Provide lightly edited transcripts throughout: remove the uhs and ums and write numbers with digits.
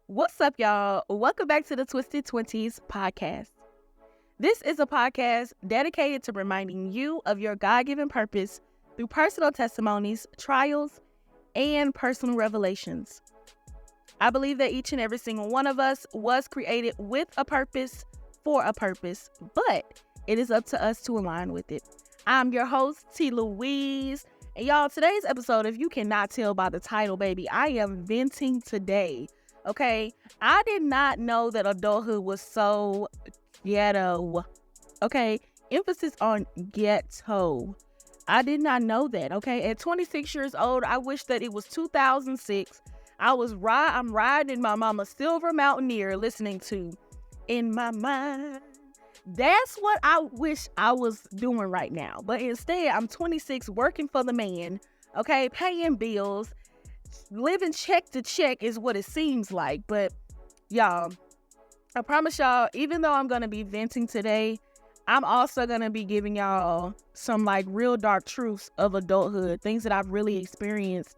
What's up, y'all? Welcome back to the Twenties podcast. This is a podcast dedicated to reminding you of your God-given purpose through personal testimonies, trials, and personal revelations. I believe that each and every single one of us was created with a purpose for a purpose, but it is up to us to align with it. I'm your host, T. Louise, and y'all, today's episode, if you cannot tell by the title, baby, I am venting today. Okay, I did not know that adulthood was so ghetto. Okay, emphasis on ghetto. I did not know that. Okay, at 26 years old, I wish that it was 2006. I'm riding in my mama's silver mountaineer, listening to "In My Mind." That's what I wish I was doing right now. But instead, I'm 26, working for the man. Okay, paying bills. Living check to check is what it seems like. But y'all, I promise y'all, even though I'm going to be venting today, I'm also going to be giving y'all some real dark truths of adulthood, things that I've really experienced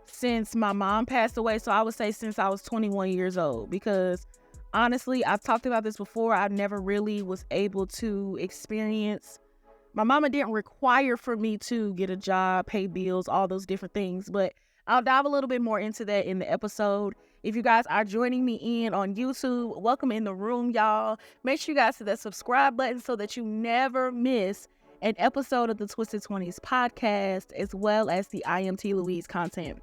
since my mom passed away. So I would say since I was 21 years old, because honestly, I've talked about this before. I never really was able to experience. My mama didn't require for me to get a job, pay bills, all those different things, but I'll dive a little bit more into that in the episode. If you guys are joining me in on YouTube, welcome in the room, y'all. Make sure you guys hit that subscribe button so that you never miss an episode of the Twisted 20s podcast, as well as the I Am T. Louise content.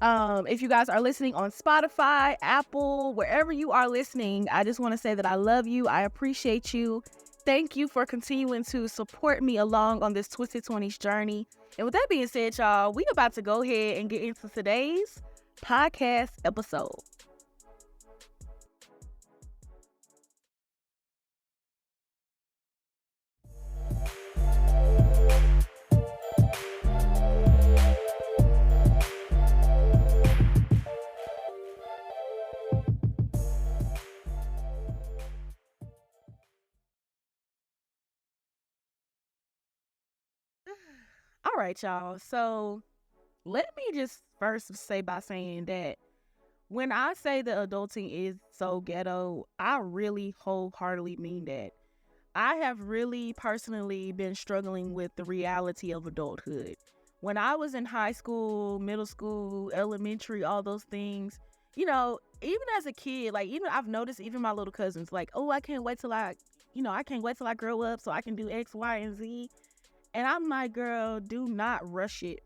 If you guys are listening on Spotify, Apple, wherever you are listening, I just want to say that I love you. I appreciate you. Thank you for continuing to support me along on this Twisted 20s journey. And with that being said, y'all, we about to go ahead and get into today's podcast episode. All right, y'all. So let me just first say by saying that when I say that adulting is so ghetto, I really wholeheartedly mean that. I have really personally been struggling with the reality of adulthood. When I was in high school, middle school, elementary, all those things, even as a kid, even I've noticed even my little cousins, oh, I can't wait till I can't wait till I grow up so I can do X, Y, and Z. And I'm like, girl, do not rush it.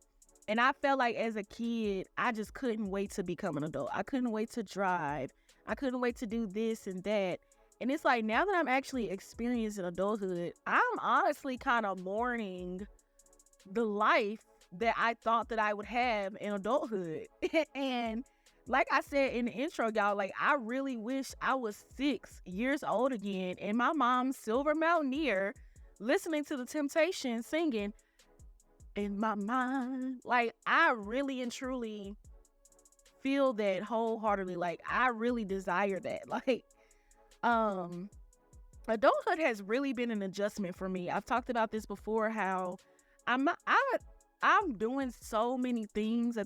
And I felt like as a kid, I just couldn't wait to become an adult. I couldn't wait to drive. I couldn't wait to do this and that. And it's like, now that I'm actually experiencing adulthood, I'm honestly kind of mourning the life that I thought that I would have in adulthood. And like I said in the intro, y'all, I really wish I was 6 years old again and my mom's silver mountaineer listening to the Temptations singing "In My Mind." I really and truly feel that wholeheartedly. I really desire that. Adulthood has really been an adjustment for me. I've talked about this before, how I'm doing so many things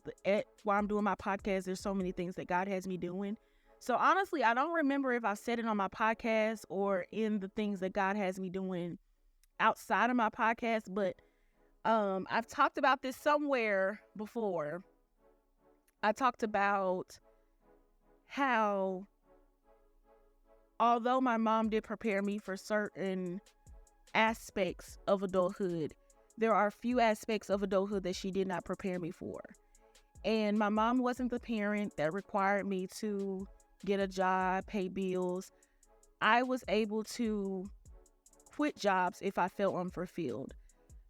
while I'm doing my podcast. There's so many things that God has me doing. So honestly, I don't remember if I said it on my podcast or in the things that God has me doing outside of my podcast, but I've talked about this somewhere before. I talked about how, although my mom did prepare me for certain aspects of adulthood, there are a few aspects of adulthood that she did not prepare me for. And my mom wasn't the parent that required me to get a job, pay bills. I was able to quit jobs if I felt unfulfilled.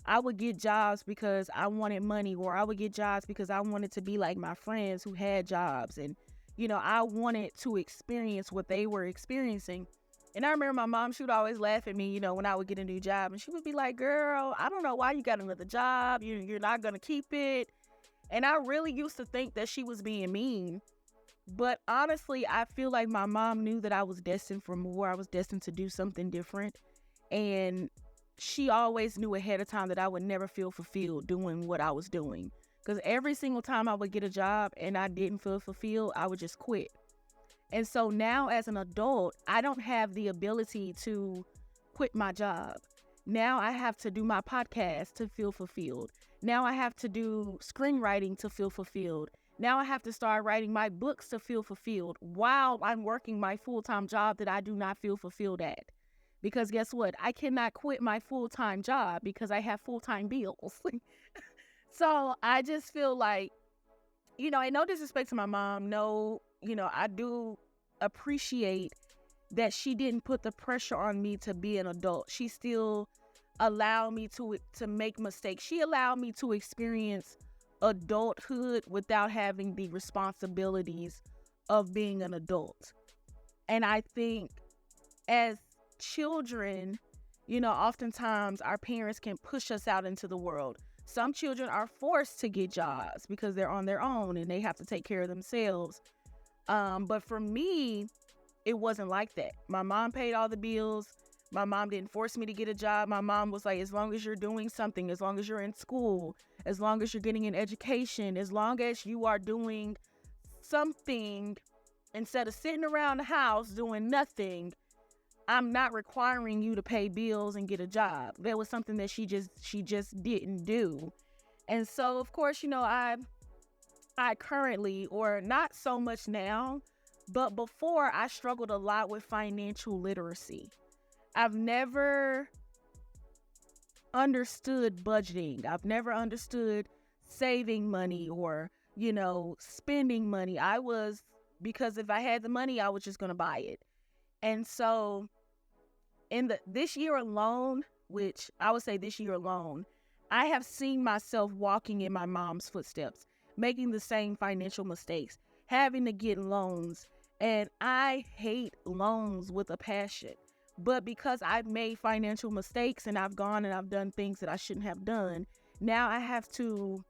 I would get jobs because I wanted money, or I would get jobs because I wanted to be like my friends who had jobs. And, I wanted to experience what they were experiencing. And I remember my mom, she would always laugh at me, when I would get a new job. And she would be like, girl, I don't know why you got another job. You're not going to keep it. And I really used to think that she was being mean. But honestly, I feel like my mom knew that I was destined for more. I was destined to do something different. And she always knew ahead of time that I would never feel fulfilled doing what I was doing. Because every single time I would get a job and I didn't feel fulfilled, I would just quit. And so now as an adult, I don't have the ability to quit my job. Now I have to do my podcast to feel fulfilled. Now I have to do screenwriting to feel fulfilled. Now I have to start writing my books to feel fulfilled while I'm working my full-time job that I do not feel fulfilled at. Because guess what? I cannot quit my full-time job because I have full-time bills. So I just feel like, and no disrespect to my mom, no, I do appreciate that she didn't put the pressure on me to be an adult. She still allowed me to make mistakes. She allowed me to experience adulthood without having the responsibilities of being an adult. And I think as children, oftentimes our parents can push us out into the world. Some children are forced to get jobs because they're on their own and they have to take care of themselves. But for me, it wasn't like that. My mom paid all the bills. My mom didn't force me to get a job. My mom was like, as long as you're doing something, as long as you're in school, as long as you're getting an education, as long as you are doing something instead of sitting around the house doing nothing, I'm not requiring you to pay bills and get a job. That was something that she just didn't do. And so, of course, I currently, or not so much now, but before, I struggled a lot with financial literacy. I've never understood budgeting. I've never understood saving money or, spending money. Because if I had the money, I was just going to buy it. And so this year alone, which I would say this year alone, I have seen myself walking in my mom's footsteps, making the same financial mistakes, having to get loans. And I hate loans with a passion. But because I've made financial mistakes and I've gone and I've done things that I shouldn't have done, now I have to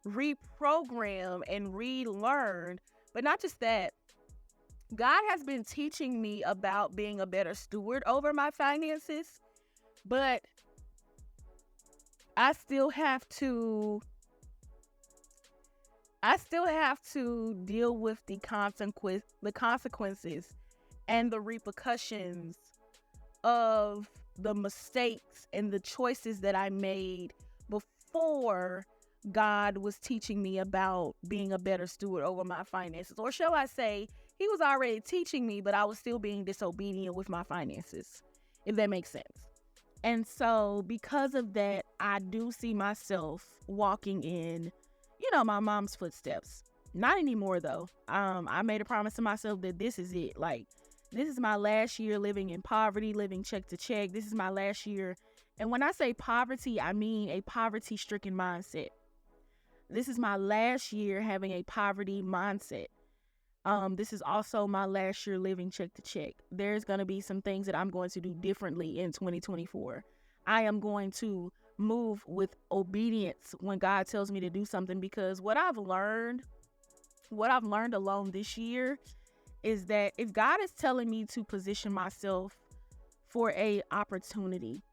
reprogram and relearn. But not just that, God has been teaching me about being a better steward over my finances, but I still have to deal with the consequences and the repercussions of the mistakes and the choices that I made before God was teaching me about being a better steward over my finances. Or shall I say, he was already teaching me, but I was still being disobedient with my finances, if that makes sense. And so because of that, I do see myself walking in, my mom's footsteps. Not anymore, though. I made a promise to myself that this is it. Like, this is my last year living in poverty, living check to check. This is my last year. And when I say poverty, I mean a poverty-stricken mindset. This is my last year having a poverty mindset. This is also my last year living check to check. There's going to be some things that I'm going to do differently in 2024. I am going to move with obedience when God tells me to do something, because what I've learned alone this year is that if God is telling me to position myself for a opportunity,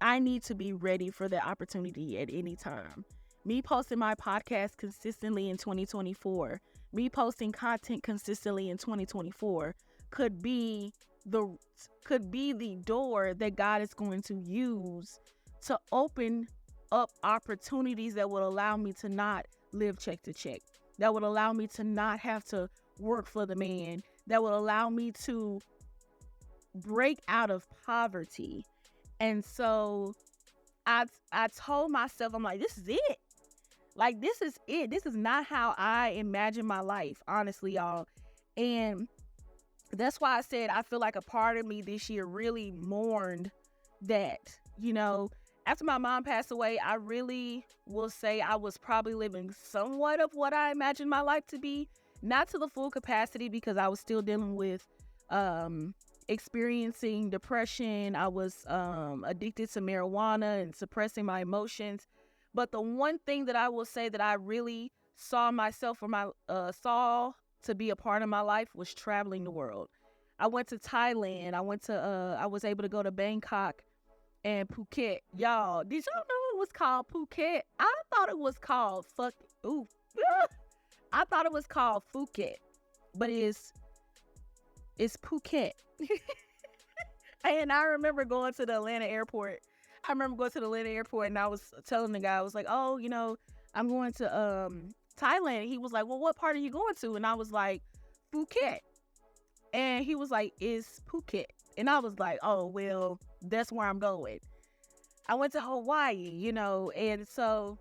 I need to be ready for that opportunity at any time. Me posting my podcast consistently in 2024, me posting content consistently in 2024 could be the door that God is going to use to open up opportunities that would allow me to not live check to check, that would allow me to not have to work for the man, that would allow me to break out of poverty. And so I told myself, I'm like, this is it. Like, this is it. This is not how I imagine my life, honestly, y'all. And that's why I said I feel like a part of me this year really mourned that, after my mom passed away, I really will say I was probably living somewhat of what I imagined my life to be. Not to the full capacity, because I was still dealing with experiencing depression. I was addicted to marijuana and suppressing my emotions. But the one thing that I will say that I really saw myself saw to be a part of my life was traveling the world. I went to Thailand. I was able to go to Bangkok and Phuket. Y'all, did y'all know it was called Phuket? I thought it was called I thought it was called Phuket, but it's It's Phuket. And I remember going to the Atlanta airport. And I was telling the guy, I was like, oh, I'm going to Thailand. He was like, well, what part are you going to? And I was like, Phuket. And he was like, it's Phuket. And I was like, oh, well, that's where I'm going. I went to Hawaii, and so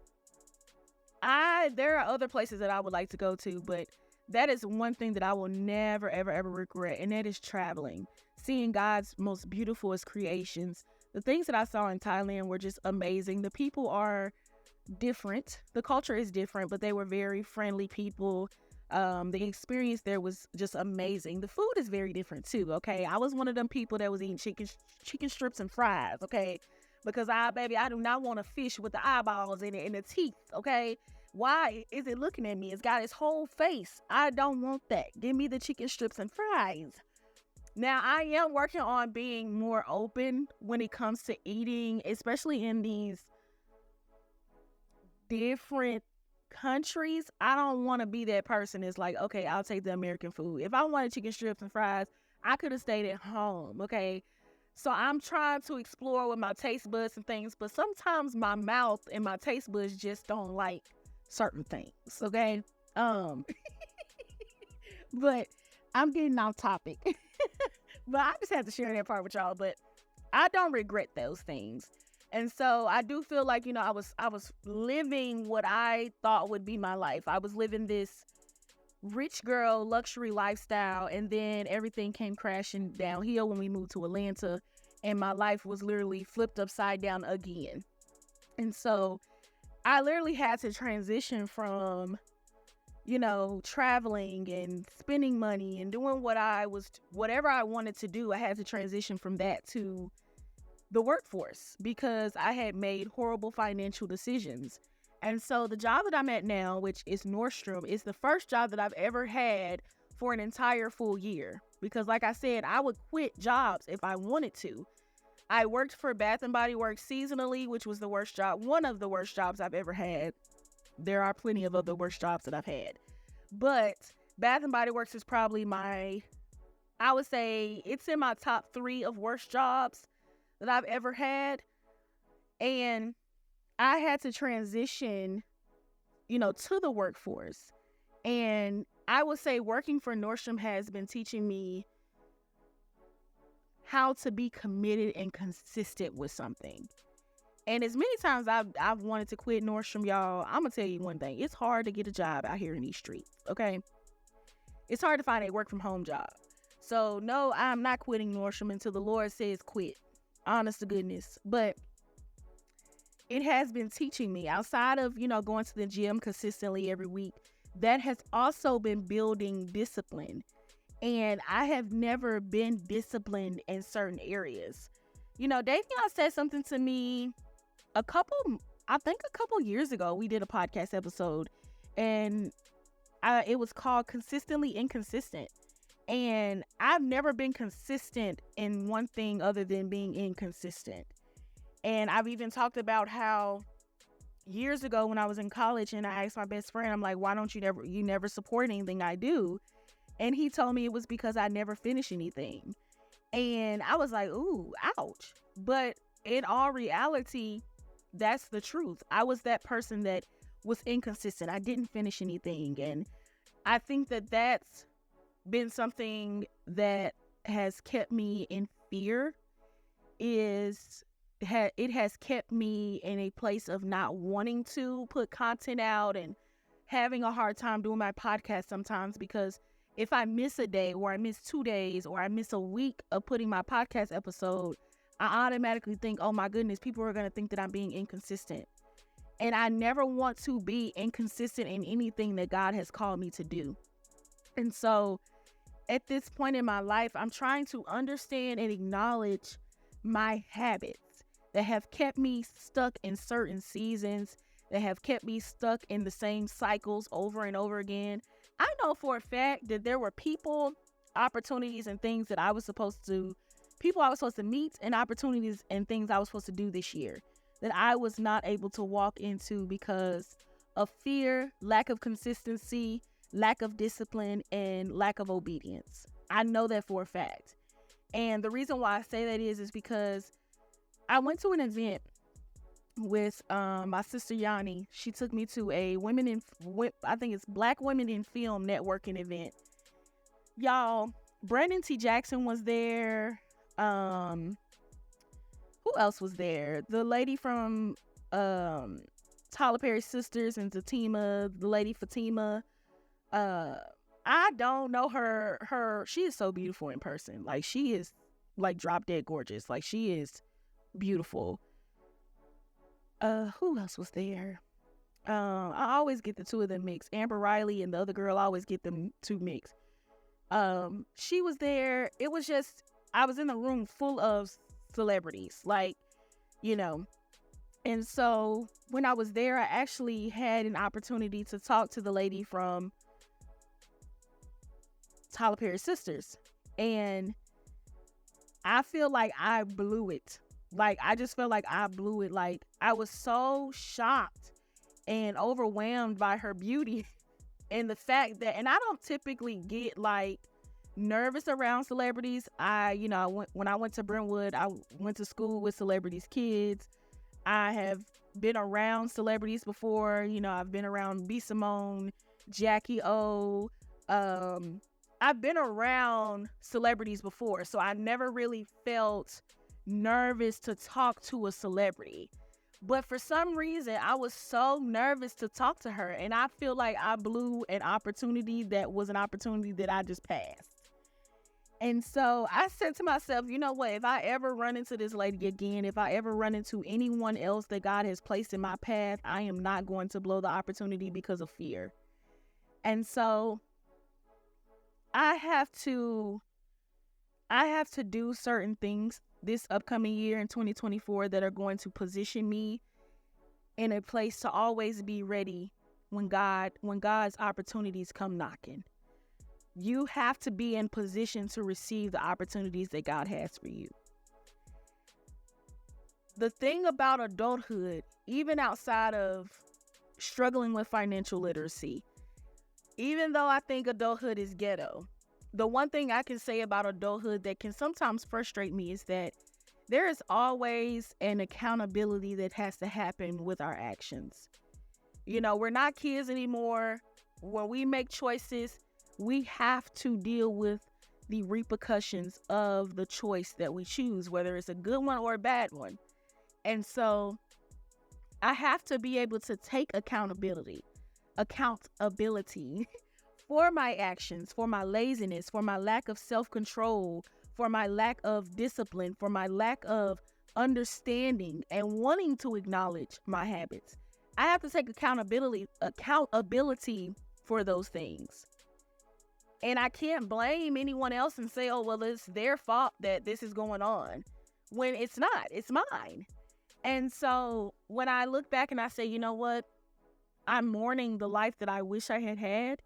there are other places that I would like to go to, but that is one thing that I will never, ever, ever regret, and that is traveling, seeing God's most beautifulest creations. The things that I saw in Thailand were just amazing. The people are different. The culture is different, but they were very friendly people. The experience there was just amazing. The food is very different too, okay? I was one of them people that was eating chicken strips and fries, okay? Because I do not want a fish with the eyeballs in it and the teeth, okay? Why is it looking at me? It's got its whole face. I don't want that. Give me the chicken strips and fries. Now, I am working on being more open when it comes to eating, especially in these different countries. I don't want to be that person that's like, okay, I'll take the American food. If I wanted chicken strips and fries, I could have stayed at home, okay? So I'm trying to explore with my taste buds and things, but sometimes my mouth and my taste buds just don't like certain things, okay? But I'm getting off topic. But I just had to share that part with y'all, but I don't regret those things. And so I do feel like, I was living what I thought would be my life. I was living this rich girl luxury lifestyle, and then everything came crashing downhill when we moved to Atlanta, and my life was literally flipped upside down again. And so I literally had to transition from traveling and spending money and doing whatever I wanted to do. I had to transition from that to the workforce because I had made horrible financial decisions. And so the job that I'm at now, which is Nordstrom, is the first job that I've ever had for an entire full year. Because like I said, I would quit jobs if I wanted to. I worked for Bath & Body Works seasonally, which was one of the worst jobs I've ever had. There are plenty of other worst jobs that I've had. But Bath & Body Works is probably I would say it's in my top 3 of worst jobs that I've ever had. And I had to transition, to the workforce. And I would say working for Nordstrom has been teaching me how to be committed and consistent with something. And as many times I've wanted to quit Nordstrom, y'all, I'm going to tell you one thing. It's hard to get a job out here in these streets, okay? It's hard to find a work from home job. So no, I'm not quitting Nordstrom until the Lord says quit. Honest to goodness. But it has been teaching me, outside of, going to the gym consistently every week, that has also been building discipline. And I have never been disciplined in certain areas. Davion said something to me a couple years ago. We did a podcast episode, and it was called Consistently Inconsistent. And I've never been consistent in one thing other than being inconsistent. And I've even talked about how years ago when I was in college and I asked my best friend, I'm like, why don't you never support anything I do? And he told me it was because I never finish anything. And I was like, ooh, ouch. But in all reality, that's the truth. I was that person that was inconsistent. I didn't finish anything. And I think that that's been something that has kept me in fear. It has kept me in a place of not wanting to put content out and having a hard time doing my podcast sometimes, because if I miss a day or I miss 2 days or I miss a week of putting my podcast episode, I automatically think, oh my goodness, people are going to think that I'm being inconsistent. And I never want to be inconsistent in anything that God has called me to do. And so at this point in my life, I'm trying to understand and acknowledge my habits that have kept me stuck in certain seasons, that have kept me stuck in the same cycles over and over again. I know for a fact that there were people, opportunities, and things that I was supposed to meet, and opportunities and things I was supposed to do this year that I was not able to walk into because of fear, lack of consistency, lack of discipline, and lack of obedience. I know that for a fact. And the reason why I say that is because I went to an event with my sister Yanni. She took me to a I think it's Black Women in Film networking event. Y'all, Brandon T. Jackson was there. Who else was there? The lady from Tyler Perry Sisters and Fatima, the lady Fatima. I don't know her. She is so beautiful in person. Like, she is like drop dead gorgeous. Like, she is beautiful. Who else was there? I always get the two of them mixed. Amber Riley and the other girl, I always get them two mixed. She was there. It was just, I was in the room full of celebrities, like, you know. And so when I was there, I actually had an opportunity to talk to the lady from Tyler Perry Sisters. And I feel like I blew it. Like, I just felt like I blew it. Like, I was so shocked and overwhelmed by her beauty and the fact that, and I don't typically get like nervous around celebrities. When I went to Brentwood, I went to school with celebrities' kids. I have been around celebrities before. You know, I've been around B. Simone, Jackie O. I've been around celebrities before, so I never really felt nervous to talk to a celebrity. But for some reason, I was so nervous to talk to her, and I feel like I blew an opportunity that was an opportunity that I just passed. And so I said to myself, you know what, if I ever run into this lady again, if I ever run into anyone else that God has placed in my path, I am not going to blow the opportunity because of fear. And so I have to do certain things this upcoming year in 2024 that are going to position me in a place to always be ready when God's opportunities come knocking. You have to be in position to receive the opportunities that God has for you. The thing about adulthood, even outside of struggling with financial literacy, even though I think adulthood is ghetto, the one thing I can say about adulthood that can sometimes frustrate me is that there is always an accountability that has to happen with our actions. You know, we're not kids anymore. When we make choices, we have to deal with the repercussions of the choice that we choose, whether it's a good one or a bad one. And so I have to be able to take accountability for my actions, for my laziness, for my lack of self-control, for my lack of discipline, for my lack of understanding and wanting to acknowledge my habits. I have to take accountability for those things. And I can't blame anyone else and say, oh, well, it's their fault that this is going on, when it's not. It's mine. And so when I look back and I say, you know what, I'm mourning the life that I wish I had had,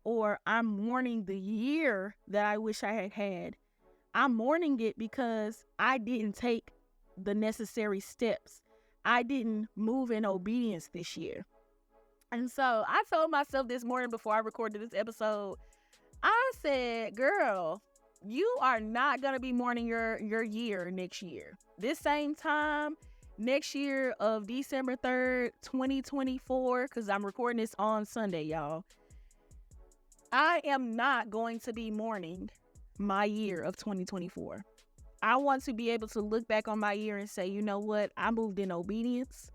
or I'm mourning the year that I wish I had had, I'm mourning it because I didn't take the necessary steps. I didn't move in obedience this year. And so I told myself this morning before I recorded this episode, I said, girl, you are not going to be mourning your year next year. This same time next year of December 3rd, 2024, because I'm recording this on Sunday, y'all. I am not going to be mourning my year of 2024. I want to be able to look back on my year and say, you know what? I moved in obedience.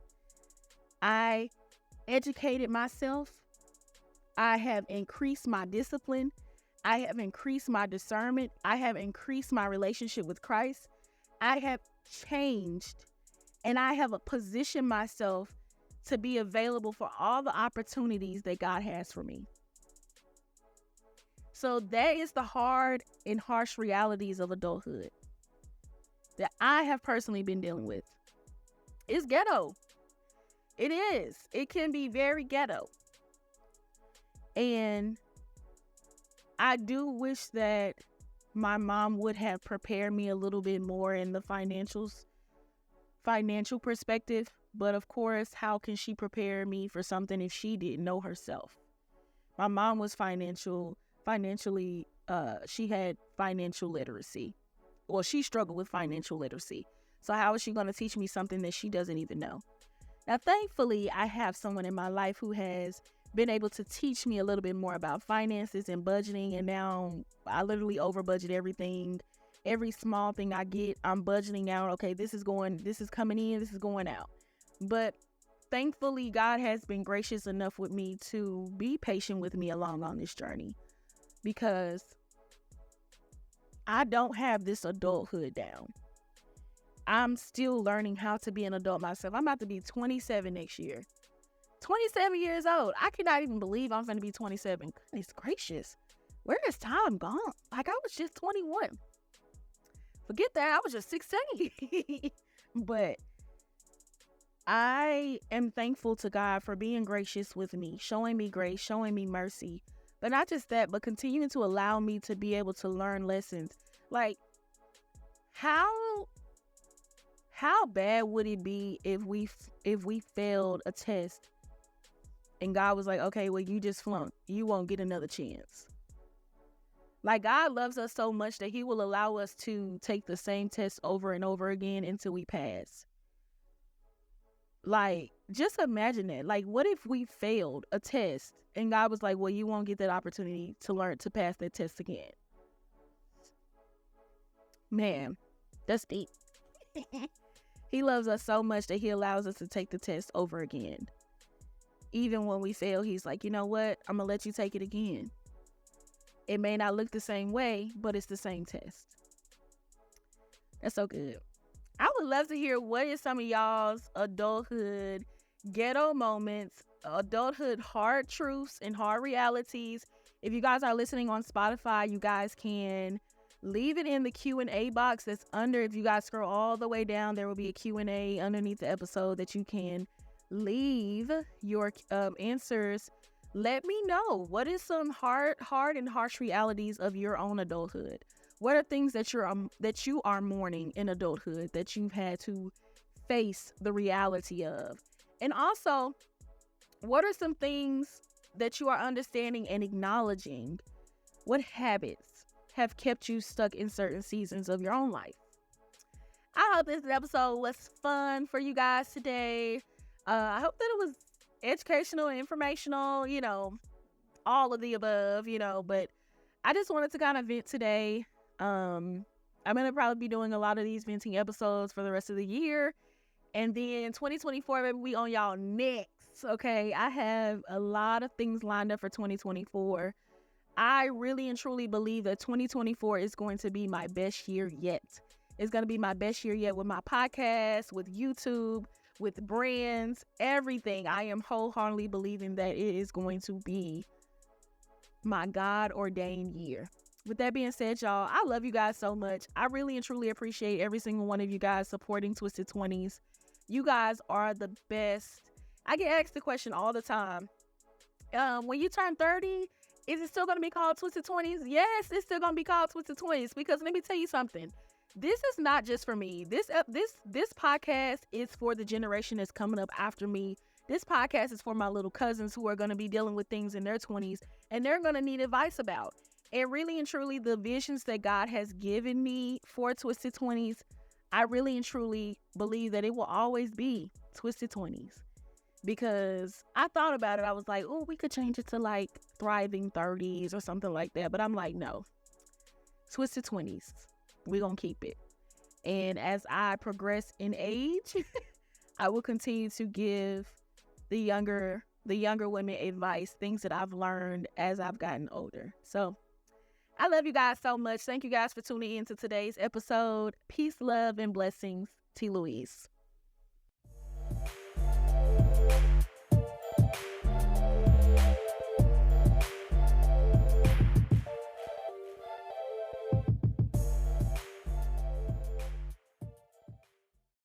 I educated myself. I have increased my discipline. I have increased my discernment. I have increased my relationship with Christ. I have changed, and I have positioned myself to be available for all the opportunities that God has for me. So that is the hard and harsh realities of adulthood that I have personally been dealing with. It's ghetto. It is. It can be very ghetto. And I do wish that my mom would have prepared me a little bit more in the financial perspective. But of course, how can she prepare me for something if she didn't know herself? My mom was financially she had financial literacy. Well, she struggled with financial literacy. So how is she going to teach me something that she doesn't even know? Now, thankfully, I have someone in my life who has been able to teach me a little bit more about finances and budgeting. And now I literally over budget everything. Every small thing I get, I'm budgeting out. Okay, this is coming in, this is going out. But thankfully, God has been gracious enough with me to be patient with me along on this journey, because I don't have this adulthood down. I'm still learning how to be an adult myself. I'm about to be 27 next year. 27 years old. I cannot even believe I'm going to be 27. Goodness gracious. Where is time gone? Like, I was just 21. Forget that. I was just 16. But I am thankful to God for being gracious with me, showing me grace, showing me mercy. But not just that, but continuing to allow me to be able to learn lessons. Like, how bad would it be if we failed a test and God was like, okay, well, you just flunked. You won't get another chance. Like, God loves us so much that he will allow us to take the same test over and over again until we pass. Like, just imagine that. Like, what if we failed a test and God was like, well, you won't get that opportunity to learn to pass that test again? Man, that's deep. He loves us so much that he allows us to take the test over again. Even when we fail, he's like, you know what? I'm going to let you take it again. It may not look the same way, but it's the same test. That's so good. I would love to hear what is some of y'all's adulthood ghetto moments, adulthood hard truths and hard realities. If you guys are listening on Spotify, you guys can leave it in the Q&A box that's under. If you guys scroll all the way down, there will be a Q&A underneath the episode that you can leave your answers. Let me know, what is some hard and harsh realities of your own adulthood? What are things that you are mourning in adulthood that you've had to face the reality of? And also, what are some things that you are understanding and acknowledging? What habits have kept you stuck in certain seasons of your own life? I hope this episode was fun for you guys today. I hope that it was educational, informational, all of the above, but I just wanted to kind of vent today. I'm going to probably be doing a lot of these venting episodes for the rest of the year. And then 2024, baby, we on y'all next. Okay. I have a lot of things lined up for 2024. I really and truly believe that 2024 is going to be my best year yet. It's going to be my best year yet with my podcast, with YouTube, with brands, everything. I am wholeheartedly believing that it is going to be my God-ordained year. With that being said, y'all, I love you guys so much. I really and truly appreciate every single one of you guys supporting Twisted 20s. You guys are the best. I get asked the question all the time. When you turn 30, is it still going to be called Twisted 20s? Yes, it's still going to be called Twisted 20s, because let me tell you something. This is not just for me. This podcast is for the generation that's coming up after me. This podcast is for my little cousins who are going to be dealing with things in their 20s and they're going to need advice about. And really and truly, the visions that God has given me for Twisted 20s, I really and truly believe that it will always be Twisted 20s. Because I thought about it. I was like, oh, we could change it to like Thriving 30s or something like that. But I'm like, no. Twisted 20s. We're going to keep it. And as I progress in age, I will continue to give the younger women advice, things that I've learned as I've gotten older. So I love you guys so much. Thank you guys for tuning in to today's episode. Peace, love, and blessings. T. Louise.